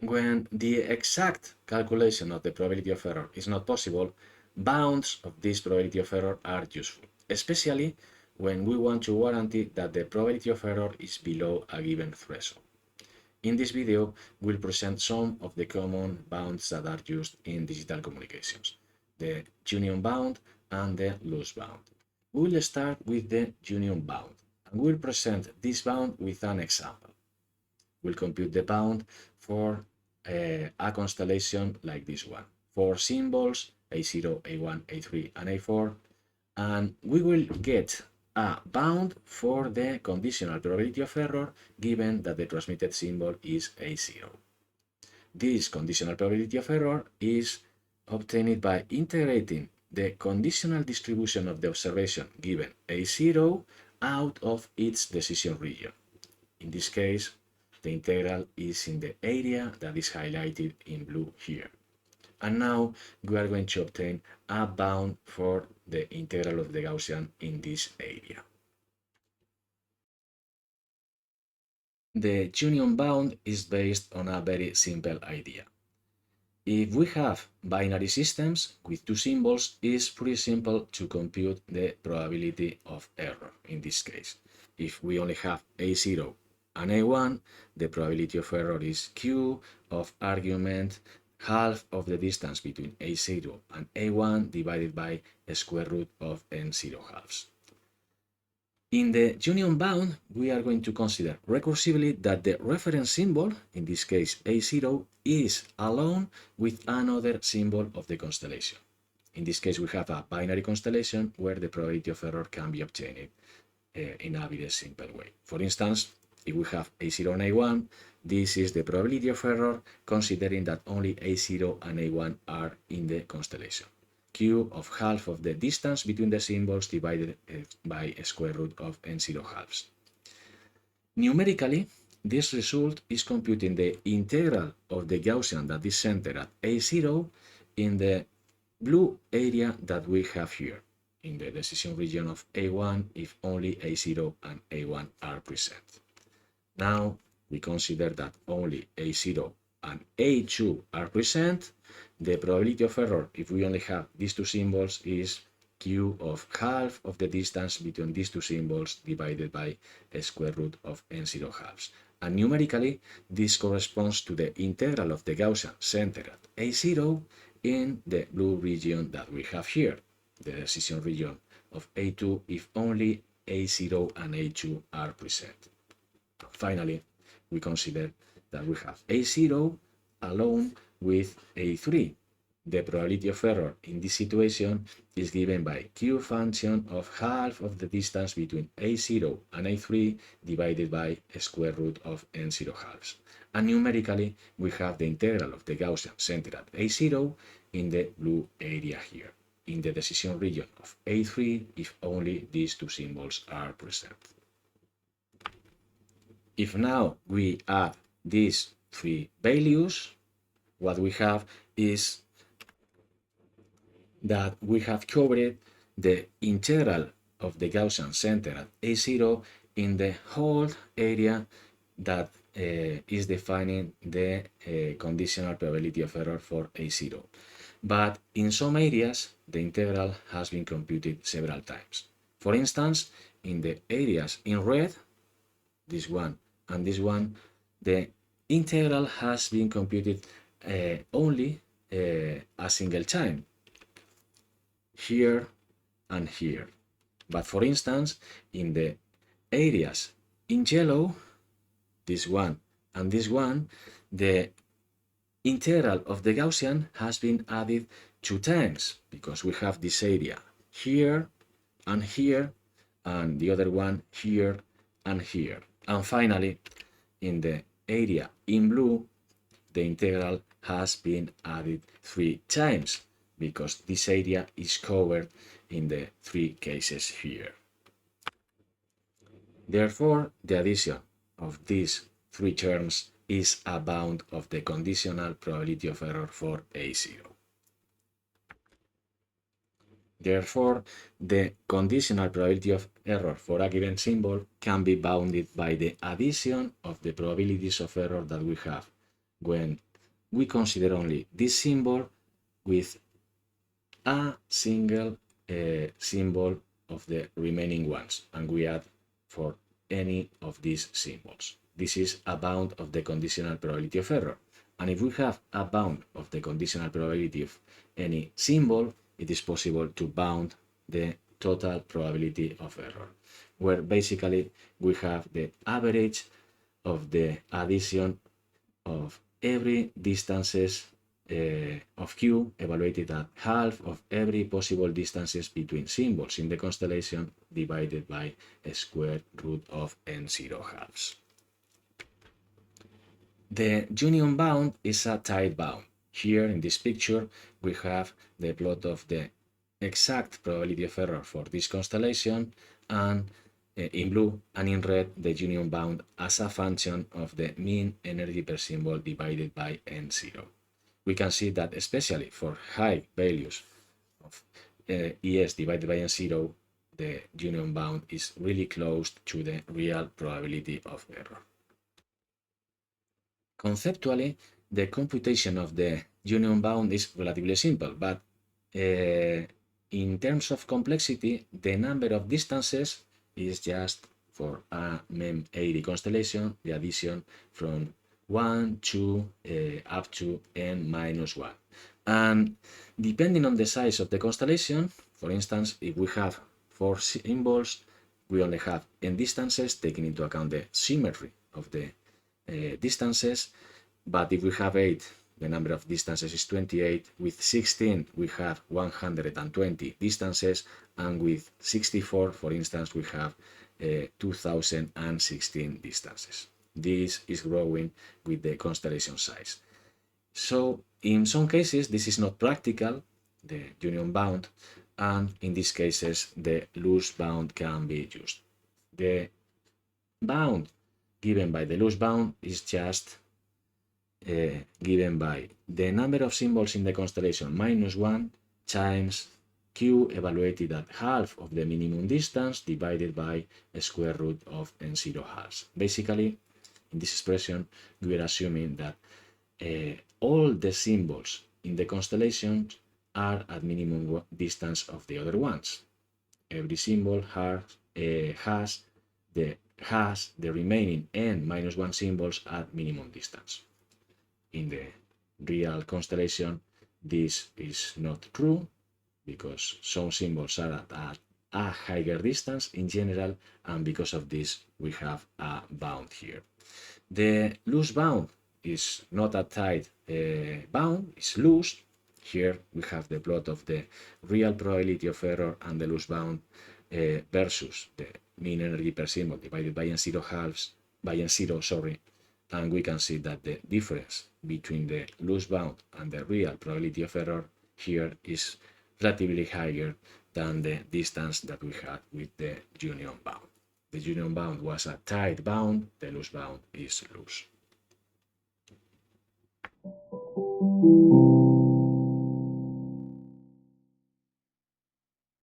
When the exact calculation of the probability of error is not possible, bounds of this probability of error are useful, especially when we want to guarantee that the probability of error is below a given threshold. In this video, we'll present some of the common bounds that are used in digital communications, the union bound and the loss bound. We will start with the union bound, and we'll present this bound with an example. We'll compute the bound for a constellation like this one, 4 symbols, A0, A1, A3, and A4, and we will get a bound for the conditional probability of error given that the transmitted symbol is A0. This conditional probability of error is obtained by integrating the conditional distribution of the observation given A0 out of its decision region. In this case, the integral is in the area that is highlighted in blue here. And now we are going to obtain a bound for the integral of the Gaussian in this area. The union bound is based on a very simple idea. If we have binary systems with two symbols, it's pretty simple to compute the probability of error in this case. If we only have A0 and A1, the probability of error is Q of argument half of the distance between A0 and A1 divided by a square root of N0 halves. In the union bound, we are going to consider recursively that the reference symbol, in this case A0, is alone with another symbol of the constellation. In this case, we have a binary constellation where the probability of error can be obtained in a very simple way. For instance, if we have A0 and A1, this is the probability of error considering that only A0 and A1 are in the constellation. Q of half of the distance between the symbols divided by a square root of N0 halves. Numerically, this result is computing the integral of the Gaussian that is centered at A0 in the blue area that we have here, in the decision region of A1 if only A0 and A1 are present. Now we consider that only A0 and A2 are present. The probability of error, if we only have these two symbols, is Q of half of the distance between these two symbols divided by a square root of N0 halves. And numerically, this corresponds to the integral of the Gaussian centered at A0 in the blue region that we have here, the decision region of A2 if only A0 and A2 are present. Finally, we consider that we have A0 alone with A3. The probability of error in this situation is given by Q function of half of the distance between A0 and A3 divided by a square root of N0 halves. And numerically, we have the integral of the Gaussian centered at A0 in the blue area here, in the decision region of A3 if only these two symbols are present. If now we add these three values, what we have is that we have covered the integral of the Gaussian center at A0 in the whole area that is defining the conditional probability of error for A0. But in some areas, the integral has been computed several times. For instance, in the areas in red, this one and this one, the integral has been computed only a single time, here and here. But for instance, in the areas in yellow, this one and this one, the integral of the Gaussian has been added 2 times because we have this area here and here, and the other one here and here. And finally, in the area in blue, the integral has been added 3 times because this area is covered in the 3 cases here. Therefore, the addition of these 3 terms is a bound of the conditional probability of error for A0. Therefore, the conditional probability of error for a given symbol can be bounded by the addition of the probabilities of error that we have when we consider only this symbol with a single symbol of the remaining ones, and we add for any of these symbols. This is a bound of the conditional probability of error. And if we have a bound of the conditional probability of any symbol, it is possible to bound the total probability of error, where basically we have the average of the addition of every distances of Q evaluated at half of every possible distances between symbols in the constellation divided by a square root of n0 halves. The union bound is a tight bound. Here in this picture we have the plot of the exact probability of error for this constellation, and in blue and in red the union bound as a function of the mean energy per symbol divided by n0. We can see that especially for high values of ES divided by n0, the union bound is really close to the real probability of error. Conceptually, the computation of the union bound is relatively simple, but in terms of complexity, the number of distances is just for a MEM80 constellation, the addition from 1, 2, up to n-1. And depending on the size of the constellation, for instance, if we have 4 symbols, we only have n distances, taking into account the symmetry of the distances. But if we have 8, the number of distances is 28. With 16, we have 120 distances, and with 64, for instance, we have 2016 distances. This is growing with the constellation size. So in some cases, this is not practical, the union bound, and in these cases, the loose bound can be used. The bound given by the loose bound is just given by the number of symbols in the constellation -1 times Q evaluated at half of the minimum distance divided by a square root of n0 halves. Basically, in this expression, we are assuming that all the symbols in the constellation are at minimum distance of the other ones. Every symbol has the remaining n-1 symbols at minimum distance. In the real constellation, this is not true, because some symbols are at a higher distance in general, and because of this we have a bound here. The loose bound is not a tight bound, it's loose. Here we have the plot of the real probability of error and the loose bound versus the mean energy per symbol divided by n0 halves, by n0, sorry, and we can see that the difference between the loose bound and the real probability of error here is relatively higher than the distance that we had with the union bound. The union bound was a tight bound, the loose bound is loose.